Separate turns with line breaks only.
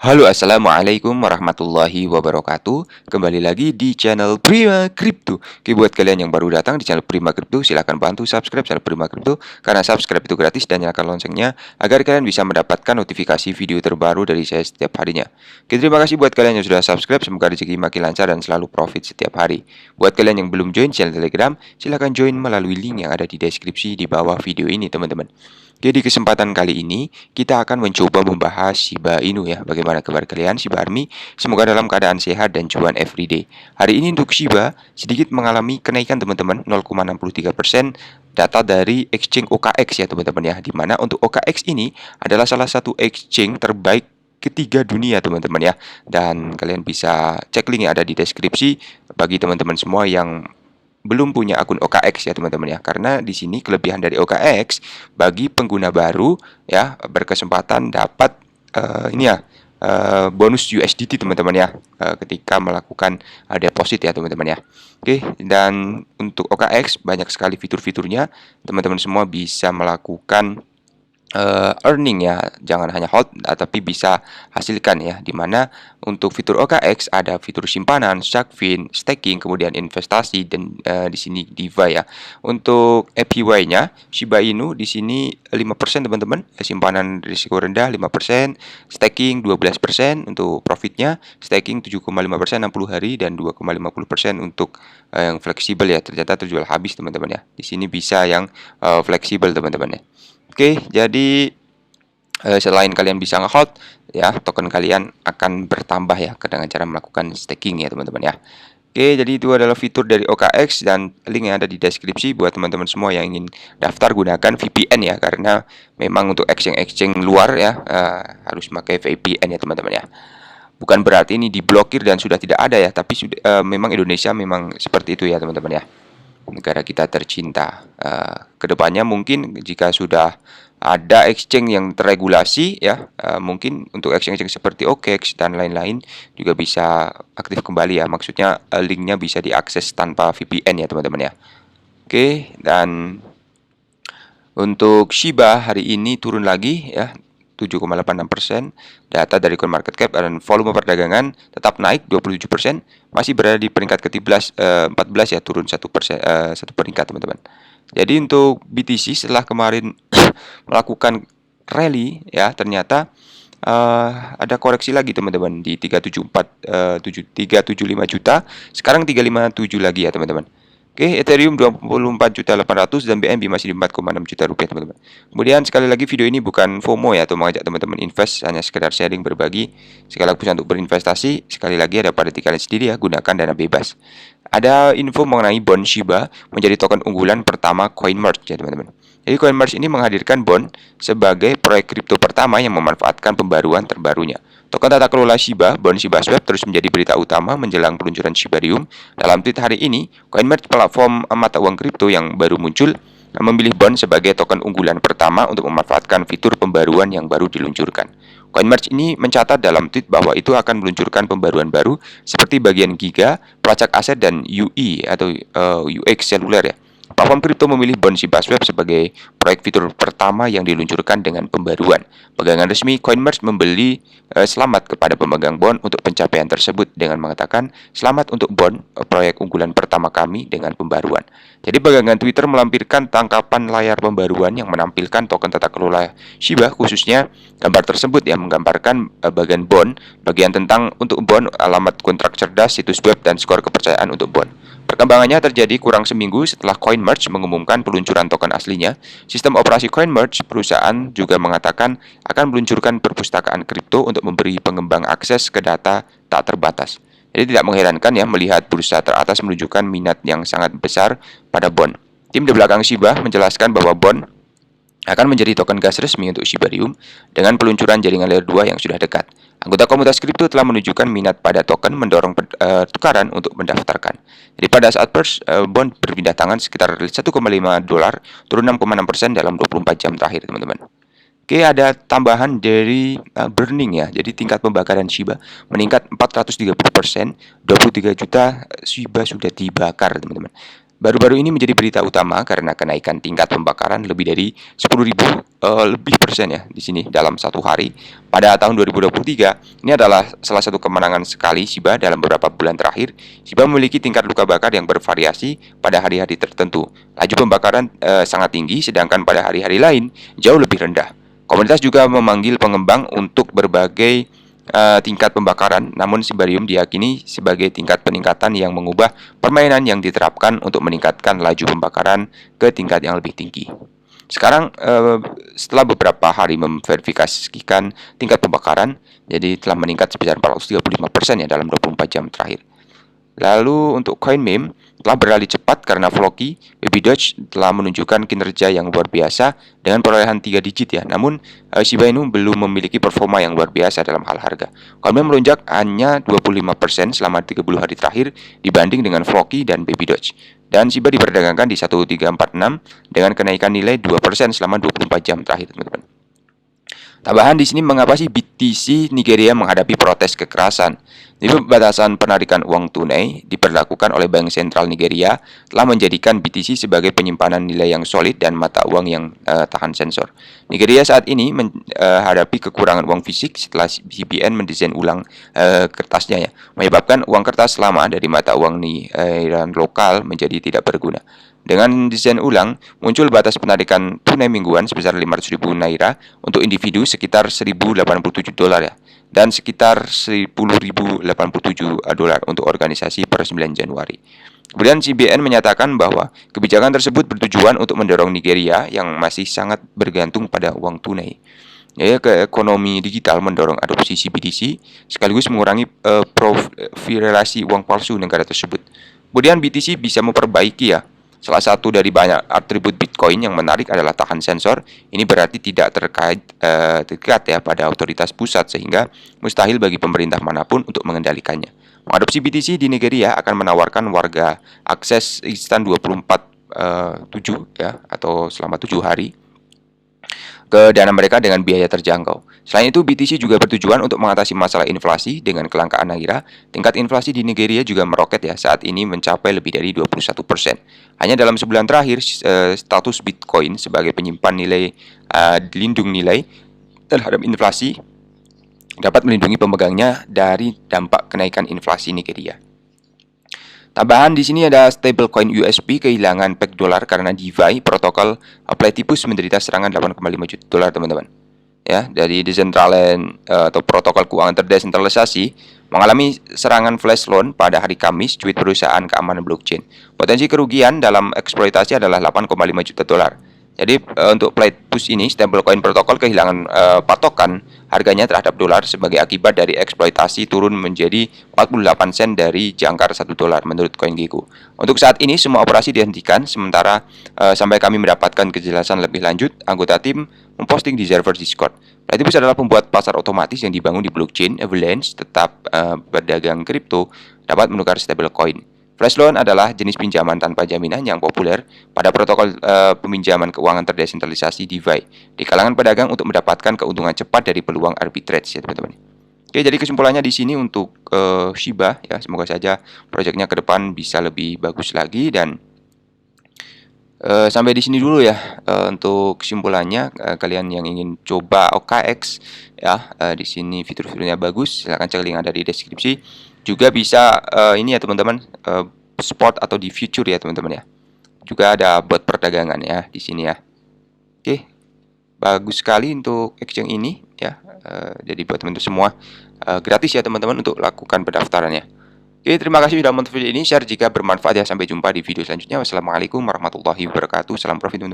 Halo, assalamualaikum warahmatullahi wabarakatuh. Kembali lagi di channel Prima Crypto. Oke, buat kalian yang baru datang di channel Prima Crypto, silahkan bantu subscribe channel Prima Crypto karena subscribe itu gratis dan nyalakan loncengnya agar kalian bisa mendapatkan notifikasi video terbaru dari saya setiap harinya. Oke, terima kasih buat kalian yang sudah subscribe. Semoga rezeki makin lancar dan selalu profit setiap hari. Buat kalian yang belum join channel Telegram, silahkan join melalui link yang ada di deskripsi di bawah video ini, teman-teman. Oke, di kesempatan kali ini kita akan mencoba membahas Shiba Inu ya. Bagaimana kabar kalian Shiba Army? Semoga dalam keadaan sehat dan cuan everyday. Hari ini untuk Shiba sedikit mengalami kenaikan teman-teman 0,63% data dari exchange OKX ya teman-teman ya. Dimana untuk OKX ini adalah salah satu exchange terbaik ketiga dunia teman-teman ya. Dan kalian bisa cek link yang ada di deskripsi bagi teman-teman semua yang belum punya akun OKX ya teman-teman ya, karena di sini kelebihan dari OKX bagi pengguna baru ya berkesempatan dapat ini ya bonus USDT teman-teman ya ketika melakukan deposit ya teman-teman ya. Oke, dan untuk OKX banyak sekali fitur-fiturnya, teman-teman semua bisa melakukan earning ya, jangan hanya hold tapi bisa hasilkan ya. Dimana untuk fitur OKX ada fitur simpanan, Sharkfin, staking, kemudian investasi dan di sini DeFi ya. Untuk APY-nya Shiba Inu di sini 5% teman-teman, simpanan risiko rendah 5%, staking 12% untuk profitnya, staking 7,5% 60 hari dan 2,50% untuk yang fleksibel ya. Ternyata terjual habis teman-teman ya. Di sini bisa yang fleksibel teman-teman ya. Oke, jadi selain kalian bisa nge-hold ya, token kalian akan bertambah ya dengan cara melakukan staking ya teman-teman ya. Oke, jadi itu adalah fitur dari OKX dan link yang ada di deskripsi buat teman-teman semua yang ingin daftar gunakan VPN ya, karena memang untuk exchange-exchange luar ya harus pakai VPN ya teman-teman ya. Bukan berarti ini diblokir dan sudah tidak ada ya, tapi sudah memang Indonesia memang seperti itu ya teman-teman ya, negara kita tercinta. Kedepannya mungkin jika sudah ada exchange yang terregulasi ya, mungkin untuk exchange seperti OKX dan lain-lain juga bisa aktif kembali ya. Maksudnya linknya bisa diakses tanpa VPN ya teman-teman ya. Oke, dan untuk Shiba hari ini turun lagi ya, 7,86%. Data dari CoinMarketCap dan volume perdagangan tetap naik 27%, masih berada di peringkat ke-14 14 ya, turun 1%, 1 peringkat teman-teman. Jadi untuk BTC setelah kemarin melakukan rally ya, ternyata ada koreksi lagi teman-teman di 375 juta, sekarang 357 lagi ya teman-teman. Oke, Ethereum 24.800.000 dan BNB masih di 4,6 juta rupiah teman-teman. Kemudian sekali lagi video ini bukan FOMO ya, atau mengajak teman-teman invest, hanya sekedar sharing berbagi. Sekali lagi untuk berinvestasi, sekali lagi ada pada kalian sendiri ya, gunakan dana bebas. Ada info mengenai bond Shiba menjadi token unggulan pertama CoinMarch ya teman-teman. Jadi CoinMarch ini menghadirkan bond sebagai proyek kripto pertama yang memanfaatkan pembaruan terbarunya. Token tata kelola Shiba, bond Shiba Swap terus menjadi berita utama menjelang peluncuran Shibarium. Dalam tweet hari ini, CoinMarch, platform mata uang kripto yang baru muncul, memilih bond sebagai token unggulan pertama untuk memanfaatkan fitur pembaruan yang baru diluncurkan. CoinMarch ini mencatat dalam tweet bahwa itu akan meluncurkan pembaruan baru seperti bagian Giga, pelacak aset, dan UI atau UX seluler ya. Platform kripto memilih bond Shiba Swap sebagai proyek fitur pertama yang diluncurkan dengan pembaruan. Pegangan resmi CoinMarch membeli selamat kepada pemegang bond untuk pencapaian tersebut dengan mengatakan, "Selamat untuk bond proyek unggulan pertama kami dengan pembaruan." Jadi pegangan Twitter melampirkan tangkapan layar pembaruan yang menampilkan token tata kelola Shiba, khususnya gambar tersebut yang menggambarkan bagian bond, bagian tentang untuk bond, alamat kontrak cerdas, situs web, dan skor kepercayaan untuk bond. Perkembangannya terjadi kurang seminggu setelah CoinMarch mengumumkan peluncuran token aslinya. Sistem operasi CoinMarch, perusahaan juga mengatakan akan meluncurkan perpustakaan kripto untuk memberi pengembang akses ke data tak terbatas. Jadi tidak mengherankan ya melihat bursa teratas menunjukkan minat yang sangat besar pada bond. Tim di belakang Shiba menjelaskan bahwa bond akan menjadi token gas resmi untuk Shibarium dengan peluncuran jaringan layer 2 yang sudah dekat. Anggota komunitas kripto telah menunjukkan minat pada token, mendorong tukaran untuk mendaftarkan. Jadi pada saat bond berpindah tangan sekitar 1,5 dolar, turun 6,6% dalam 24 jam terakhir teman-teman. Oke, ada tambahan dari burning ya. Jadi tingkat pembakaran Shiba meningkat 430%, 23 juta Shiba sudah dibakar teman-teman. Baru-baru ini menjadi berita utama karena kenaikan tingkat pembakaran lebih dari 10.000 lebih persen ya di sini dalam satu hari. Pada tahun 2023, ini adalah salah satu kemenangan sekali Shiba dalam beberapa bulan terakhir. Shiba memiliki tingkat luka bakar yang bervariasi pada hari-hari tertentu. Laju pembakaran sangat tinggi, sedangkan pada hari-hari lain jauh lebih rendah. Komunitas juga memanggil pengembang untuk berbagai tingkat pembakaran, namun Shibarium diyakini sebagai tingkat peningkatan yang mengubah permainan yang diterapkan untuk meningkatkan laju pembakaran ke tingkat yang lebih tinggi. Sekarang setelah beberapa hari memverifikasikan tingkat pembakaran, jadi telah meningkat sebesar 435% ya dalam 24 jam terakhir. Lalu untuk koin meme telah beralih cepat karena Floki, Baby Doge telah menunjukkan kinerja yang luar biasa dengan perolehan 3 digit ya. Namun Shiba Inu belum memiliki performa yang luar biasa dalam hal harga. Koin meme melonjak hanya 25% selama 30 hari terakhir dibanding dengan Floki dan Baby Doge. Dan Shiba diperdagangkan di 1346 dengan kenaikan nilai 2% selama 24 jam terakhir, teman-teman. Tambahan di sini mengapa sih BTC Nigeria menghadapi protes kekerasan? Jadi pembatasan penarikan uang tunai diberlakukan oleh Bank Sentral Nigeria telah menjadikan BTC sebagai penyimpanan nilai yang solid dan mata uang yang tahan sensor. Nigeria saat ini menghadapi kekurangan uang fisik setelah CBN mendesain ulang kertasnya ya, menyebabkan uang kertas lama dari mata uang nilai lokal menjadi tidak berguna. Dengan desain ulang, muncul batas penarikan tunai mingguan sebesar 500.000 naira untuk individu sekitar 1.087 dolar ya, dan sekitar 10.087 dolar untuk organisasi per 9 Januari. Kemudian CBN menyatakan bahwa kebijakan tersebut bertujuan untuk mendorong Nigeria yang masih sangat bergantung pada uang tunai. Ya, ke ekonomi digital mendorong adopsi CBDC sekaligus mengurangi profilasi uang palsu negara tersebut. Kemudian BTC bisa memperbaiki ya. Salah satu dari banyak atribut Bitcoin yang menarik adalah tahan sensor. Ini berarti tidak terkait ya pada otoritas pusat sehingga mustahil bagi pemerintah manapun untuk mengendalikannya. Mengadopsi BTC di Nigeria akan menawarkan warga akses instan 24/7 ya atau selama 7 hari ke dana mereka dengan biaya terjangkau. Selain itu, BTC juga bertujuan untuk mengatasi masalah inflasi dengan kelangkaan naira. Tingkat inflasi di Nigeria juga meroket ya, saat ini mencapai lebih dari 21%. Hanya dalam sebulan terakhir, status Bitcoin sebagai penyimpan nilai lindung nilai terhadap inflasi dapat melindungi pemegangnya dari dampak kenaikan inflasi Nigeria. Tambahan di sini ada stablecoin USP kehilangan peg dolar karena DeFi protokol Platypus menderita serangan 8,5 juta dolar, teman-teman. Ya, dari Decentraland atau protokol keuangan terdesentralisasi mengalami serangan flash loan pada hari Kamis, cuit perusahaan keamanan blockchain. Potensi kerugian dalam eksploitasi adalah 8,5 juta dolar. Jadi untuk Platypus ini stablecoin protokol kehilangan patokan harganya terhadap dolar sebagai akibat dari eksploitasi turun menjadi 48 sen dari jangkar 1 dolar menurut CoinGecko. Untuk saat ini semua operasi dihentikan sementara sampai kami mendapatkan kejelasan lebih lanjut. Anggota tim memposting di server Discord. Platypus adalah pembuat pasar otomatis yang dibangun di blockchain Avalanche, tetap berdagang kripto dapat menukar stablecoin. Flash loan adalah jenis pinjaman tanpa jaminan yang populer pada protokol peminjaman keuangan terdesentralisasi DeFi di kalangan pedagang untuk mendapatkan keuntungan cepat dari peluang arbitrage ya teman-teman. Oke, jadi kesimpulannya di sini untuk Shiba ya, semoga saja proyeknya ke depan bisa lebih bagus lagi dan sampai di sini dulu ya untuk kesimpulannya. Kalian yang ingin coba OKX ya, di sini fitur-fiturnya bagus, silahkan cek link ada di deskripsi. Juga bisa ini ya teman-teman, spot atau di future ya teman-teman ya. Juga ada bot perdagangan ya di sini ya. Oke, bagus sekali untuk exchange ini ya. Jadi buat teman-teman semua gratis ya teman-teman untuk lakukan pendaftarannya. Oke, terima kasih sudah menonton video ini. Share jika bermanfaat ya. Sampai jumpa di video selanjutnya. Wassalamualaikum warahmatullahi wabarakatuh. Salam profit teman-teman.